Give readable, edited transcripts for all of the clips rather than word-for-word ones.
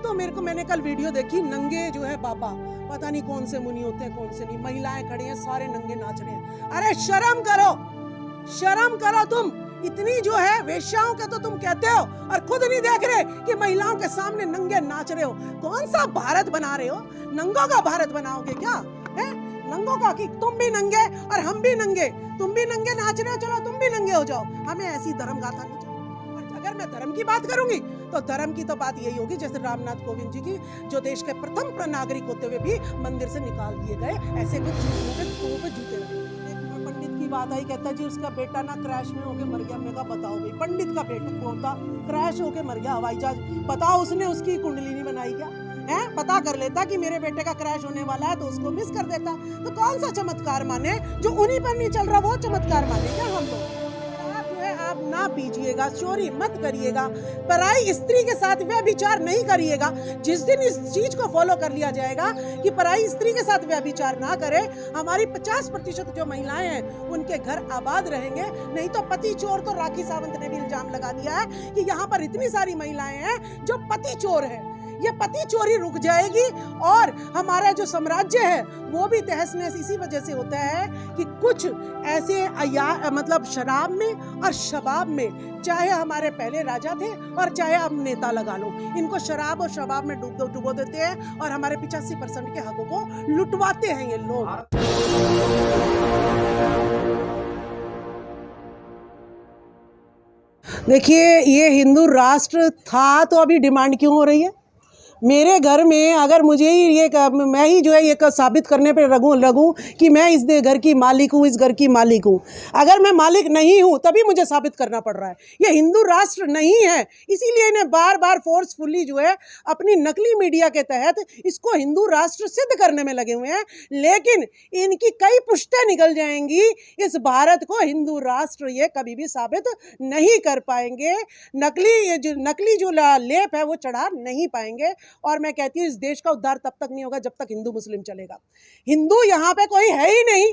तो मेरे को, मैंने कल वीडियो देखी, नंगे जो है बाबा, पता नहीं कौन से मुनि होते हैं कौन से नहीं, महिलाएं खड़ी हैं सारे नंगे नाच रहे हैं। अरे शर्म करो, शर्म करो। तुम इतनी जो है वेश्याओं के तो तुम कहते हो और खुद नहीं देख रहे कि महिलाओं के सामने नंगे नाच रहे हो। कौन सा भारत बना रहे हो? नंगों का भारत बनाओगे क्या है? नंगों का कि तुम भी नंगे और हम भी नंगे, तुम भी नंगे नाच रहे हो, चलो तुम भी नंगे हो जाओ। हमें ऐसी धर्म गाथा नहीं चाहिए। और अगर मैं धर्म की बात करूंगी तो धर्म की तो बात यही होगी जैसे रामनाथ कोविंद जी की, जो देश के प्रथम नागरिक होते हुए भी मंदिर से निकाल दिए गए, ऐसे कुछ चीजों पे जूते रहे। पंडित की बात आई, कहता जी उसका बेटा ना क्रैश में होके मर गया। मैं कहा बताओ भाई, पंडित का बेटा पोता क्रैश होके मर गया हवाई जहाज, बताओ उसने उसकी कुंडली नहीं बनाई क्या है? पता कर लेता कि मेरे बेटे का क्रैश होने वाला है तो उसको मिस कर देता। तो कौन सा चमत्कार माने? जो उन्हीं पर नहीं चल रहा वो चमत्कार माने क्या हम लोग? आप ना पीजिएगा, चोरी मत करिएगा, पराई स्त्री के साथ व्यभिचार नहीं करिएगा। जिस दिन इस चीज को फॉलो कर लिया जाएगा कि पराई स्त्री के साथ व्यभिचार ना करे, हमारी 50% जो महिलाएं हैं उनके घर आबाद रहेंगे। नहीं तो पति चोर, तो राखी सावंत ने भी इल्जाम लगा दिया है कि यहाँ पर इतनी सारी महिलाएं हैं जो पति चोर है। ये पति चोरी रुक जाएगी और हमारा जो साम्राज्य है वो भी तहस नहस इसी वजह से होता है कि कुछ ऐसे मतलब शराब में और शबाब में, चाहे हमारे पहले राजा थे और चाहे अब नेता लगा लो, इनको शराब और शबाब में डुबो देते हैं और हमारे 85% के हकों को लुटवाते हैं ये लोग। देखिए, ये हिंदू राष्ट्र था तो अभी डिमांड क्यों हो रही है? मेरे घर में अगर मुझे ही ये मैं ही जो है ये साबित करने पे लगूं कि मैं इस घर की मालिक हूँ, इस घर की मालिक हूँ, अगर मैं मालिक नहीं हूँ तभी मुझे साबित करना पड़ रहा है। ये हिंदू राष्ट्र नहीं है, इसीलिए इन्हें बार बार फोर्सफुली जो है अपनी नकली मीडिया के तहत इसको हिंदू राष्ट्र सिद्ध करने में लगे हुए हैं। लेकिन इनकी कई पुश्तें निकल जाएंगी, इस भारत को हिंदू राष्ट्र ये कभी भी साबित नहीं कर पाएंगे। नकली जो लेप है वो चढ़ा नहीं पाएंगे। और मैं कहती हूँ इस देश का उद्धार तब तक नहीं होगा जब तक हिंदू मुस्लिम चलेगा। हिंदू यहाँ पे कोई है ही नहीं।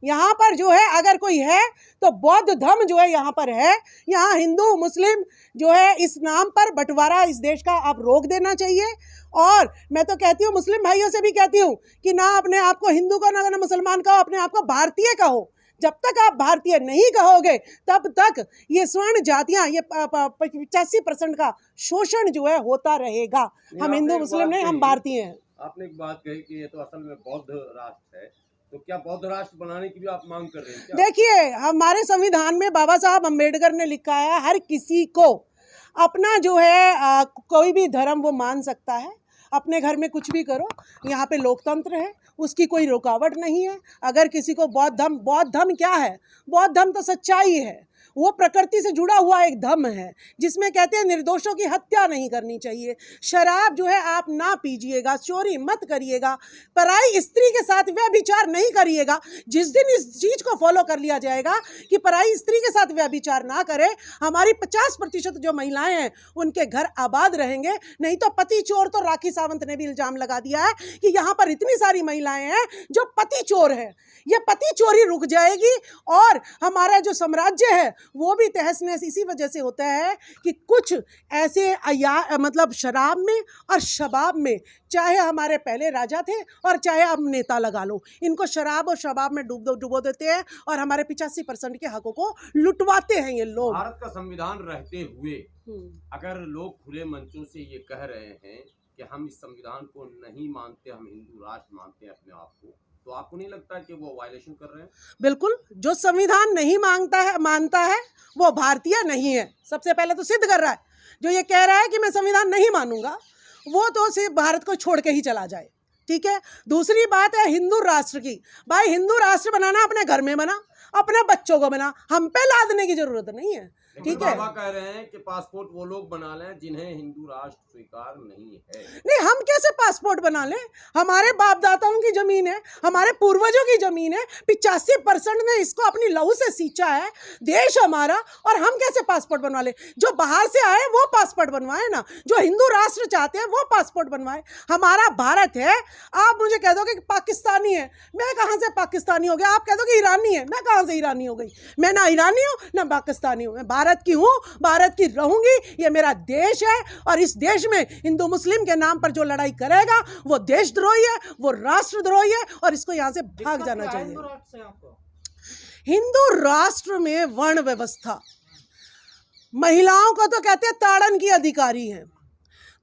यहाँ पर जो है अगर कोई है तो बौद्ध धर्म जो है यहाँ पर है। यहाँ हिंदू मुस्लिम जो है इस नाम पर बंटवारा इस देश का अब रोक देना चाहिए। और मैं तो कहती हूँ मुस्लिम भाइयों से भी कहती हूँ कि ना अपने आप को हिंदू कहो ना मुसलमान कहो, अपने आप को भारतीय कहो। जब तक आप भारतीय नहीं कहोगे तब तक ये स्वर्ण जातियां, ये 85% का शोषण जो है होता रहेगा। हम हिंदू मुस्लिम नहीं, हम भारतीय हैं। आपने एक बात कही कि ये तो असल में बौद्ध राष्ट्र है, तो क्या बौद्ध राष्ट्र बनाने की भी आप मांग कर रहे हैं क्या? देखिए, हमारे संविधान में बाबा साहब अम्बेडकर ने लिखा है हर किसी को अपना जो है कोई भी धर्म वो मान सकता है, अपने घर में कुछ भी करो। यहाँ पे लोकतंत्र है, उसकी कोई रुकावट नहीं है। अगर किसी को बौद्ध धर्म क्या है? बौद्ध धर्म तो सच्चाई है, वो प्रकृति से जुड़ा हुआ एक धर्म है जिसमें कहते हैं निर्दोषों की हत्या नहीं करनी चाहिए। शराब जो है आप ना पीजिएगा, चोरी मत करिएगा, पराई स्त्री के साथ व्यभिचार नहीं करिएगा। जिस दिन इस चीज को फॉलो कर लिया जाएगा कि पराई स्त्री के साथ व्यभिचार ना करे, हमारी 50% जो महिलाएं हैं उनके घर आबाद रहेंगे। नहीं तो पति चोर, तो राखी सावंत ने भी इल्जाम लगा दिया है कि यहाँ पर इतनी सारी महिलाएं हैं जो पति चोर है। ये पति चोरी रुक जाएगी और हमारा जो साम्राज्य है वो भी तहस नहस इसी वजह से होता है कि कुछ ऐसे मतलब शराब में और शबाब में, चाहे हमारे पहले राजा थे और चाहे अब नेता लगा लो, इनको शराब और शबाब में डुबो देते हैं और हमारे 85% के हकों को लुटवाते हैं ये लोग। भारत का संविधान रहते हुए अगर लोग खुले मंचों से ये कह रहे हैं कि हम इस संविधान को नहीं मानते, हम हिंदू राष्ट्र मानते हैं अपने आप को, तो आपको नहीं लगता कि वो वायलेशन कर रहे हैं? बिल्कुल, जो संविधान नहीं मानता है वो भारतीय नहीं है। सबसे पहले तो सिद्ध कर रहा है। जो ये कह रहा है कि मैं संविधान नहीं मानूंगा, वो तो सिर्फ भारत को छोड़ के ही चला जाए। ठीक है। दूसरी बात है हिंदू राष्ट्र की। भाई, हिंदू राष्ट्र बनाना अपने घर में बना, अपने बच्चों को बना, हम पे लादने की जरूरत नहीं है। ठीक है। बाबा कह रहे हैं कि पासपोर्ट वो लोग बना लें जिन्हें हिंदू राष्ट्र स्वीकार नहीं है। नहीं, हम कैसे पासपोर्ट बना लें? हमारे बाप दाताओं की जमीन है, हमारे पूर्वजों की जमीन है, 85% ने इसको अपनी लहू से सींचा है, देश हमारा, और हम कैसे पासपोर्ट बनवा लें? जो बाहर से आए वो पासपोर्ट बनवाए ना, जो हिंदू राष्ट्र चाहते हैं वो पासपोर्ट बनवाए। हमारा भारत है। आप मुझे कह दोगे कि पाकिस्तानी है, मैं कहाँ से पाकिस्तानी हो गया? आप कह दोगे ईरानी है, मैं कहाँ से ईरानी हो गई? मैं ना ईरानी हूँ ना पाकिस्तानी हूँ, मैं भारत भारत की हूँ, भारत की रहूंगी, ये मेरा देश है। और इस देश में हिंदू मुस्लिम के नाम पर जो लड़ाई करेगा वो देशद्रोही है, वो राष्ट्रद्रोही है, और इसको यहाँ से भाग जाना चाहिए। हिंदू राष्ट्र में वर्ण व्यवस्था, महिलाओं को तो कहते हैं ताड़न की अधिकारी हैं।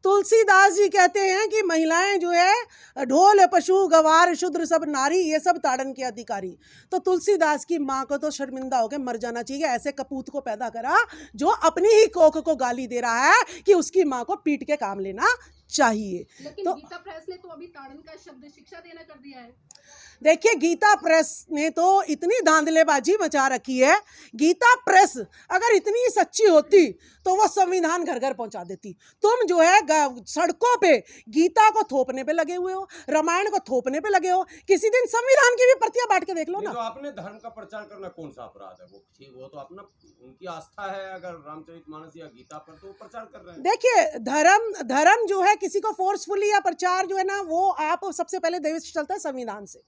तुलसीदास जी कहते हैं कि महिलाएं जो है ढोल पशु गवार शूद्र सब नारी, ये सब ताड़न के अधिकारी। तो तुलसीदास की माँ को तो शर्मिंदा होकर मर जाना चाहिए, ऐसे कपूत को पैदा करा जो अपनी ही कोख को गाली दे रहा है कि उसकी माँ को पीट के काम लेना चाहिए। लेकिन तो गीता प्रेस ने तो अभी ताड़न का शब्द शिक्षा देना कर दिया है। देखिए, गीता प्रेस ने तो इतनी धांधलेबाजी मचा रखी है। गीता प्रेस अगर इतनी सच्ची होती तो वो संविधान घर घर पहुंचा देती। तुम जो है सड़कों पे गीता को थोपने पे लगे हुए हो, रामायण को थोपने पे लगे हो। किसी दिन संविधान की भी प्रतियां बांट के देख लो ना। तो आपने धर्म का प्रचार करना कौन सा अपराध है? वो तो अपना उनकी आस्था है, अगर रामचरितमानस या गीता पर, तो वो प्रचार कर रहे हैं। देखिए, धर्म जो है किसी को फोर्सफुली या प्रचार जो है ना, वो आप सबसे पहले देश चलता है संविधान से।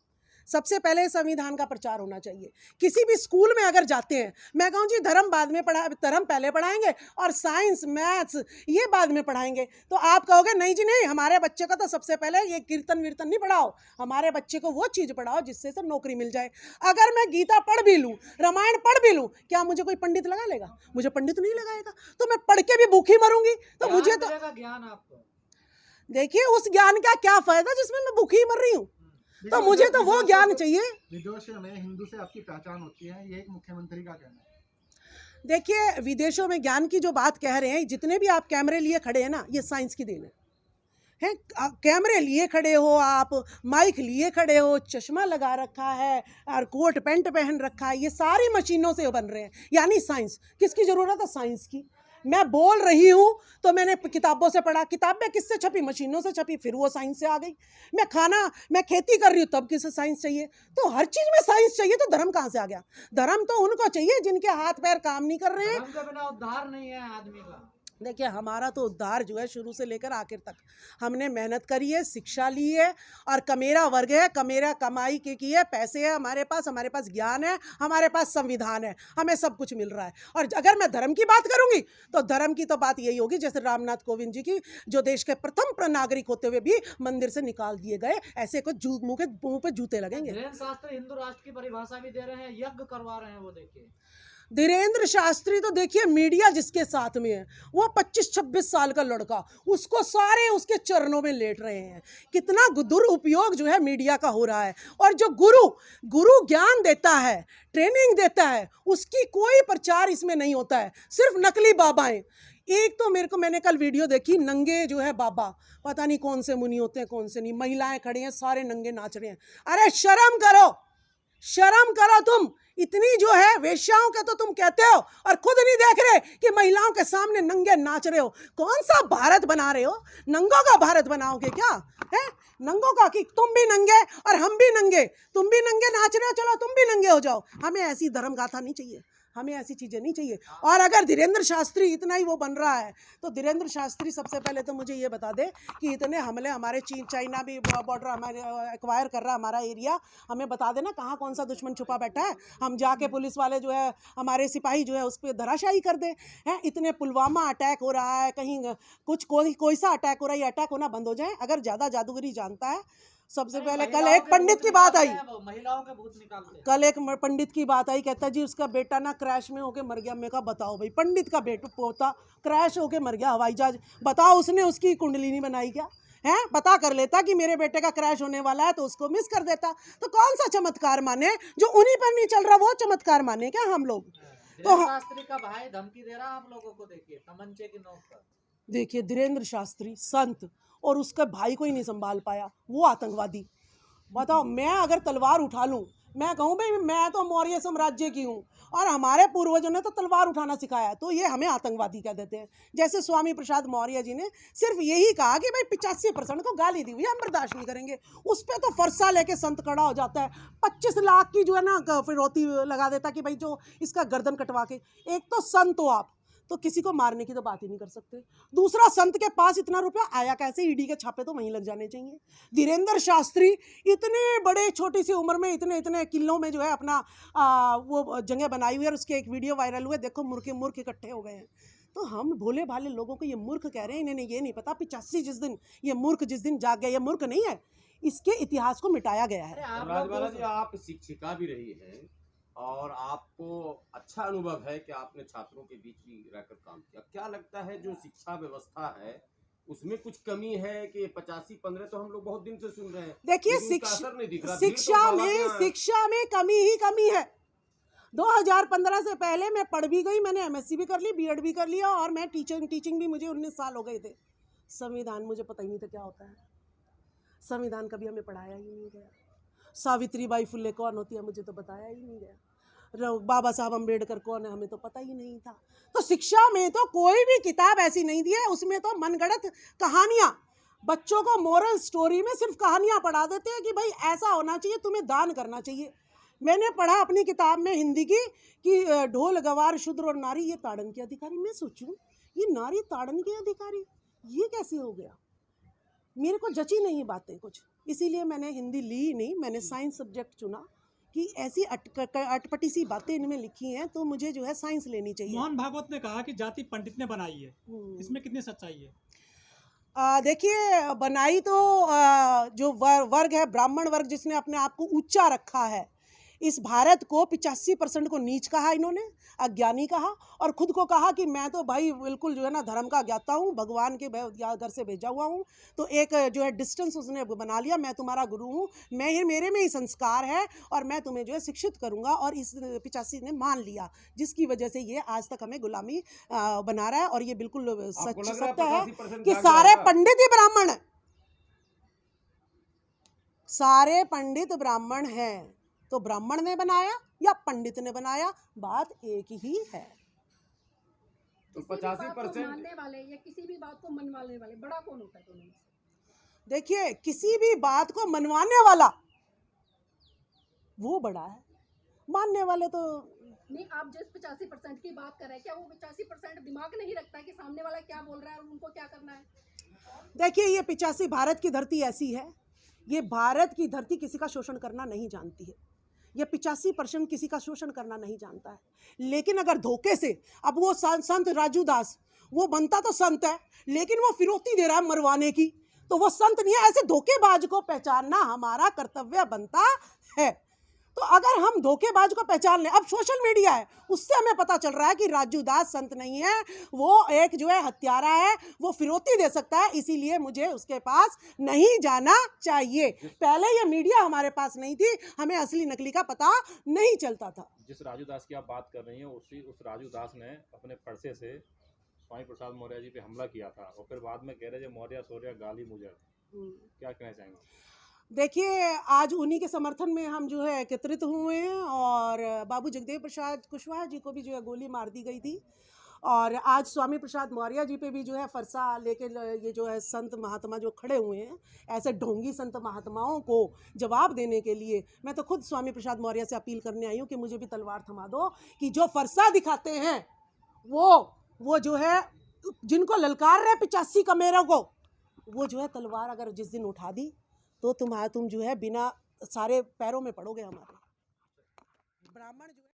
सबसे पहले संविधान का प्रचार होना चाहिए। किसी भी स्कूल में अगर जाते हैं, मैं कहूँ जी धर्म बाद में धर्म पहले पढ़ाएंगे और साइंस मैथ्स ये बाद में पढ़ाएंगे, तो आप कहोगे नहीं जी नहीं, हमारे बच्चे को तो सबसे पहले ये कीर्तन वीर्तन नहीं पढ़ाओ, हमारे बच्चे को वो चीज़ पढ़ाओ जिससे से नौकरी मिल जाए। अगर मैं गीता पढ़ भी लूँ, रामायण पढ़ भी लूँ, क्या मुझे कोई पंडित लगा लेगा? मुझे पंडित नहीं लगाएगा, तो मैं पढ़ के भी भूखी मरूंगी। तो मुझे तो ज्ञान आपको देखिए, उस ज्ञान का क्या फायदा जिसमें मैं भूखी मर रही हूँ? तो मुझे तो वो ज्ञान चाहिए। विदेशों में हिंदू से आपकी पहचान होती है, ये एक मुख्यमंत्री का कहना है। देखिए, विदेशों में ज्ञान की जो बात कह रहे हैं, जितने भी आप कैमरे लिए खड़े हैं ना, ये साइंस की देन है। कैमरे लिए खड़े हो आप, माइक लिए खड़े हो, चश्मा लगा रखा है और कोट पैंट पहन रखा है, ये सारी मशीनों से बन रहे हैं। यानी साइंस किसकी ज़रूरत है? साइंस की। मैं बोल रही हूँ तो मैंने किताबों से पढ़ा, किताबें किससे छपी? मशीनों से छपी, फिर वो साइंस से आ गई। मैं खेती कर रही हूँ, तब किससे साइंस चाहिए? तो हर चीज़ में साइंस चाहिए, तो धर्म कहाँ से आ गया? धर्म तो उनको चाहिए जिनके हाथ पैर काम नहीं कर रहे हैं। धर्म के बिना उद्धार नहीं है आदमी का। देखिए, हमारा तो उद्धार जो है शुरू से लेकर आखिर तक हमने मेहनत करी है, शिक्षा ली है, और कमेरा वर्ग है, कमेरा कमाई की है, पैसे है हमारे पास ज्ञान है, हमारे पास संविधान है, हमें सब कुछ मिल रहा है। और अगर मैं धर्म की बात करूंगी तो धर्म की तो बात यही होगी जैसे रामनाथ कोविंद जी की, जो देश के प्रथम नागरिक होते हुए भी मंदिर से निकाल दिए गए, ऐसे को मुंह पे जूते लगेंगे। धीरेन्द्र शास्त्री हिंदू राष्ट्र की परिभाषा भी दे रहे हैं, यज्ञ करवा रहे हैं। वो देखिए, धीरेन्द्र शास्त्री तो देखिए, मीडिया जिसके साथ में है, वो 25-26 साल का लड़का, उसको सारे उसके चरणों में लेट रहे हैं। कितना दुरुपयोग जो है मीडिया का हो रहा है। और जो गुरु ज्ञान देता है, ट्रेनिंग देता है, उसकी कोई प्रचार इसमें नहीं होता है, सिर्फ नकली बाबाएं। एक तो मैंने कल वीडियो देखी, नंगे जो है बाबा, पता नहीं कौन से मुनि होते हैं कौन से नहीं, महिलाएं खड़ी हैं, सारे नंगे नाच रहे हैं। अरे शर्म करो तुम। इतनी जो है वेश्याओं के तो तुम कहते हो और खुद नहीं देख रहे कि महिलाओं के सामने नंगे नाच रहे हो। कौन सा भारत बना रहे हो? नंगों का भारत बनाओगे क्या है? नंगों का कि तुम भी नंगे और हम भी नंगे, तुम भी नंगे नाच रहे हो, चलो तुम भी नंगे हो जाओ। हमें ऐसी धर्म गाथा नहीं चाहिए, हमें ऐसी चीज़ें नहीं चाहिए। और अगर धीरेन्द्र शास्त्री इतना ही वो बन रहा है, तो धीरेन्द्र शास्त्री सबसे पहले तो मुझे ये बता दे कि इतने हमले हमारे चाइना भी बॉर्डर हमारे एक्वायर कर रहा है हमारा एरिया, हमें बता देना कहाँ कौन सा दुश्मन छुपा बैठा है, हम जाके पुलिस वाले जो है, हमारे सिपाही जो है उस पर धराशायी कर दे। हैं, इतने पुलवामा अटैक हो रहा है, कहीं कुछ कोई सा अटैक हो रहा है, ये अटैक होना बंद हो जाए। अगर ज़्यादा जादूगरी जानता है, सबसे पहले कल एक पंडित की बात आई, महिलाओं के भूत निकालते। कल एक पंडित की बात आई, कहता जी उसका बेटा ना क्रैश में होके मर गया। मैं कहा बताओ भाई, पंडित का पोता क्रैश होके मर गया हवाई जहाज, बताओ उसने उसकी कुंडली नहीं बनाई क्या? हैं, पता कर लेता कि मेरे बेटे का क्रैश होने वाला है तो उसको मिस कर देता। तो कौन सा चमत्कार माने? जो उन्हीं पर नहीं चल रहा वो चमत्कार माने क्या हम लोग? तो शास्त्री का भाई धमकी दे रहा है आप लोगों को, देखिए तमंचे की नोक पर। देखिए, धीरेन्द्र शास्त्री संत और उसका भाई को ही नहीं संभाल पाया, वो आतंकवादी। बताओ, मैं अगर तलवार उठा लूं, मैं कहूँ भाई मैं तो मौर्य साम्राज्य की हूँ और हमारे पूर्वजों ने तो तलवार उठाना सिखाया, तो ये हमें आतंकवादी कह देते हैं। जैसे स्वामी प्रसाद मौर्य जी ने सिर्फ यही कहा कि भाई 85% को गाली दी हुई हम बर्दाश्त नहीं करेंगे, उस पर तो फरसा लेके संत खड़ा हो जाता है, 25 लाख की जो है ना फिरौती लगा देता कि भाई जो इसका गर्दन कटवा के। एक तो संत हो आप, तो किसी को मारने की तो बात ही नहीं कर सकते। दूसरा, संत के पास इतना रुपया आया कैसे? ईडी के छापे तो वहीं लग जाने चाहिए। धीरेन्द्र शास्त्री इतने बड़े, छोटी सी उम्र में इतने इतने किलों में जो है अपना वो जगह बनाई हुई है, और उसके एक वीडियो वायरल हुए, देखो मूर्ख इकट्ठे हो गए हैं। तो हम भोले भाले लोगों को ये मूर्ख कह रहे हैं, इन्हें ये नहीं पता 85 जिस दिन ये मूर्ख जिस दिन जाग गया, ये मूर्ख नहीं है, इसके इतिहास को मिटाया गया है। राजबाला जी, आप शिक्षिका भी रही हैं और आपको अच्छा अनुभव है कि आपने छात्रों के बीच भी रहकर काम किया। क्या लगता है जो शिक्षा व्यवस्था है उसमें कुछ कमी है कि 85-15 तो हम लोग बहुत दिन से सुन रहे हैं? देखिए, शिक्षा में कमी ही कमी है। 2015 से पहले मैं पढ़ भी गई, मैंने एमएससी भी कर ली, बीएड भी कर लिया, और मैं टीचिंग भी, मुझे 19 साल हो गए थे। संविधान मुझे पता ही नहीं था क्या होता है। संविधान कभी हमें पढ़ाया ही नहीं गया। सावित्रीबाई फुले कौन होती है मुझे तो बताया ही नहीं गया। बाबा साहब अम्बेडकर कौन है हमें तो पता ही नहीं था। तो शिक्षा में तो कोई भी किताब ऐसी नहीं दी है, उसमें तो मनगढ़ंत कहानियाँ, बच्चों को मोरल स्टोरी में सिर्फ कहानियाँ पढ़ा देते हैं कि भाई ऐसा होना चाहिए, तुम्हें दान करना चाहिए। मैंने पढ़ा अपनी किताब में हिंदी की कि ढोल गवार शूद्र और नारी ये ताड़न के अधिकारी। मैं सोचूं ये नारी ताड़न के अधिकारी ये कैसे हो गया? मेरे को जची नहीं बातें कुछ, इसीलिए मैंने हिंदी ली नहीं, मैंने साइंस सब्जेक्ट चुना कि ऐसी अटपटी सी बातें इनमें लिखी हैं तो मुझे जो है साइंस लेनी चाहिए। मोहन भागवत ने कहा कि जाति पंडित ने बनाई है, इसमें कितनी सच्चाई है? देखिए, बनाई तो जो वर्ग है, ब्राह्मण वर्ग, जिसने अपने आप को ऊंचा रखा है, इस भारत को 85% को नीच कहा इन्होंने, अज्ञानी कहा, और खुद को कहा कि मैं तो भाई बिल्कुल जो है ना धर्म का ज्ञाता हूँ, भगवान के घर से भेजा हुआ हूँ। तो एक जो है डिस्टेंस उसने बना लिया, मैं तुम्हारा गुरु हूँ, मेरे में ही संस्कार है और मैं तुम्हें जो है शिक्षित करूँगा, और इस 85 ने मान लिया, जिसकी वजह से ये आज तक हमें गुलामी बना रहा है। और ये बिल्कुल सत्य है कि सारे पंडित ही ब्राह्मण हैं, सारे पंडित ब्राह्मण हैं। तो ब्राह्मण ने बनाया या पंडित ने बनाया, बात एक ही है। तो 85% मानने वाले या किसी भी बात को मनवाने वाले बड़ा कौन होता है दोनों में से? देखिए, किसी भी बात को मनवाने वाला वो बड़ा है, मानने वाले तो नहीं। आप जिस 85% की बात कर रहे हैं, क्या वो 85% दिमाग नहीं रखता कि सामने वाला क्या बोल रहा है और उनको क्या करना है? देखिए, ये 85 भारत की धरती ऐसी है, ये भारत की धरती किसी का शोषण करना नहीं जानती है। ये 85% किसी का शोषण करना नहीं जानता है। लेकिन अगर धोखे से, अब वो संत राजू दास, वो बनता तो संत है लेकिन वो फिरौती दे रहा है मरवाने की, तो वो संत नहीं है। ऐसे धोखेबाज को पहचानना हमारा कर्तव्य बनता है। तो अगर हम धोखेबाज को पहचान लें, अब सोशल मीडिया है, उससे हमें पता चल रहा है कि राजू दास संत नहीं है, वो एक जो है हत्यारा है, वो फिरौती दे सकता है, इसीलिए मुझे उसके पास नहीं जाना चाहिए। पहले ये मीडिया हमारे पास नहीं थी, हमें असली नकली का पता नहीं चलता था। जिस राजू दास की आप बात कर रही हैं, उस राजू दास ने अपने परसे से स्वामी प्रसाद मौर्य जी पे हमला किया था, और फिर बाद में कह रहे थे मौर्य सौर्य गाली मुझे। क्या कहना चाहेंगे? देखिए, आज उन्हीं के समर्थन में हम जो है एकत्रित हुए हैं, और बाबू जगदेव प्रसाद कुशवाहा जी को भी जो है गोली मार दी गई थी, और आज स्वामी प्रसाद मौर्य जी पे भी जो है फरसा लेके ये जो है संत महात्मा जो खड़े हुए हैं, ऐसे ढोंगी संत महात्माओं को जवाब देने के लिए मैं तो खुद स्वामी प्रसाद मौर्य से अपील करने आई हूँ कि मुझे भी तलवार थमा दो, कि जो फरसा दिखाते हैं वो जो है जिनको ललकार रहे 85 कमेरों को, वो जो है तलवार अगर जिस दिन उठा दी तो तुम जो है बिना सारे पैरों में पड़ोगे हमारे। ब्राह्मण जो